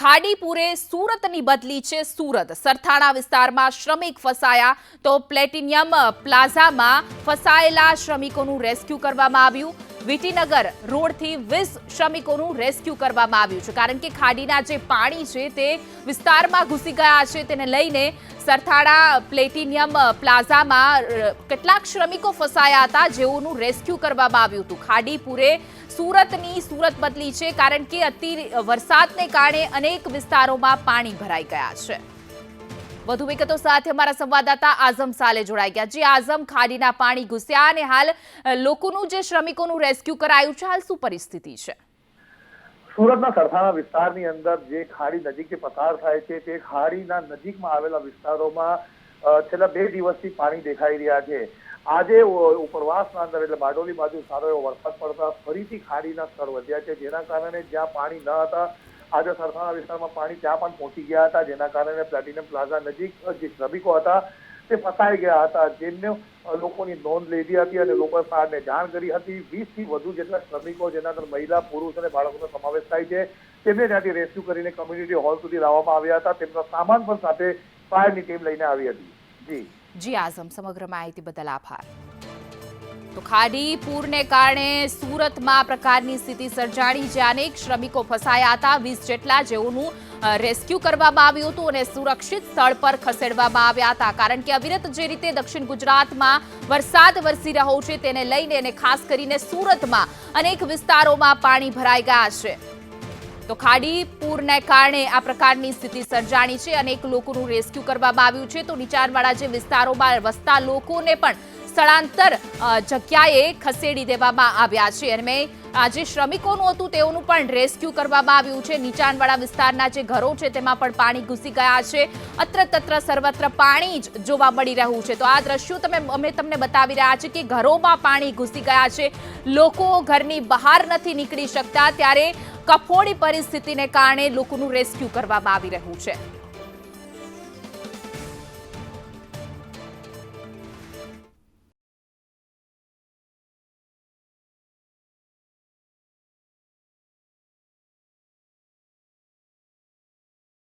ખાડીપુરે સુરતની બદલી છે સુરત। સરથાણા વિસ્તારમાં શ્રમિક ફસાયા તો પ્લેટિનિયમ પ્લાઝામાં ફસાયેલા શ્રમિકોનું રેસ્ક્યુ કરવામાં આવ્યું। વિટીનગર રોડથી 20 શ્રમિકોનું રેસ્ક્યુ કરવામાં આવ્યું છે, કારણ કે ખાડીના જે પાણી છે તે વિસ્તારમાં ઘૂસી ગયા છે। તેને લઈને સરથાણા પ્લેટિનિયમ પ્લાઝામાં કેટલાક શ્રમિકો ફસાયા હતા, જેઓનું રેસ્ક્યુ કરવામાં આવ્યું હતું। ખાડીપુરે સુરતની સુરત બદલી છે, કારણ કે અતિ વરસાદને કારણે અનેક વિસ્તારોમાં પાણી ભરાઈ ગયા છે। વધુ વિગતો સાથે અમારા સંવાદદાતા આઝમ સાલે જોડાઈ ગયા। જી આઝમ, ખાડીના પાણી ઘૂસ્યા અને હાલ લોકોનું જે શ્રમિકોનું રેસ્ક્યુ કરાયું છે, હાલ શું પરિસ્થિતિ છે? સુરતના સરથાણા વિસ્તારની અંદર જે ખાડી નજીકથી પસાર થાય છે, તે ખાડીના નજીકમાં આવેલા વિસ્તારોમાં છેલ્લા 2 દિવસથી પાણી દેખાઈ રહ્યા છે। આજે ઉપરવાસના અંદર એટલે બારડોલી બાજુ સારો એવો વરસાદ પડતા ફરીથી ખાડીના સ્તર વધ્યા છે, જેના કારણે જ્યાં પાણી ન હતા આજે સરથાણા વિસ્તારમાં પાણી ત્યાં પણ પહોંચી ગયા હતા, જેના કારણે પ્લેટિનિયમ પ્લાઝા નજીક જે શ્રમિકો હતા તે ફસાઈ ગયા હતા, જેમને લોકોની નોંધ લીધી હતી અને લોકોએ ફાયરને જાણ કરી હતી। 20 થી વધુ જેટલા શ્રમિકો, જેના અંદર મહિલા, પુરુષ અને બાળકોનો સમાવેશ થાય છે, તેમને ત્યાંથી રેસ્ક્યુ કરીને કોમ્યુનિટી હોલ સુધી લાવવામાં આવ્યા હતા। તેમનો સામાન પણ સાથે ફાયરની ટીમ લઈને આવી હતી। જી આઝમ, સમગ્ર માહિતી બદલ આભાર। તો ખાડી પૂરને કારણે સુરતમાં પ્રકારની સ્થિતિ સર્જાણી, જ્યાં અનેક શ્રમિકો ફસાયા હતા, 20 જેટલા, જેઓનું રેસ્ક્યુ કરવામાં આવ્યું હતું અને સુરક્ષિત સ્થળ પર ખસેડવામાં આવ્યા હતા। કારણ કે અવિરત જે રીતે દક્ષિણ ગુજરાતમાં વરસાદ વરસી રહ્યો છે, તેને લઈને અને ખાસ કરીને સુરતમાં અનેક વિસ્તારોમાં પાણી ભરાઈ ગયા છે। તો ખાડી પૂરને કારણે આ પ્રકારની સ્થિતિ સર્જાણી છે, અનેક લોકોનું રેસ્ક્યુ કરવામાં આવ્યું છે। તો નીચાણવાળા જે વિસ્તારોમાં વસતા લોકોને પણ સ્થળાંતર જગ્યાએ ખસેડી દેવામાં આવ્યા છે અને જે શ્રમિકોનું હતું તેઓનું પણ રેસ્ક્યુ કરવામાં આવ્યું છે। નીચાણવાળા વિસ્તારના જે ઘરો છે તેમાં પણ પાણી ઘૂસી ગયા છે, અત્ર તત્ર સર્વત્ર પાણી જ જોવા મળી રહ્યું છે। તો આ દ્રશ્યો અમે તમને બતાવી રહ્યા છે કે ઘરોમાં પાણી ઘૂસી ગયા છે, લોકો ઘરની બહાર નથી નીકળી શકતા, ત્યારે કફોડી પરિસ્થિતિને કારણે લોકોનું રેસ્ક્યુ કરવામાં આવી રહ્યું છે।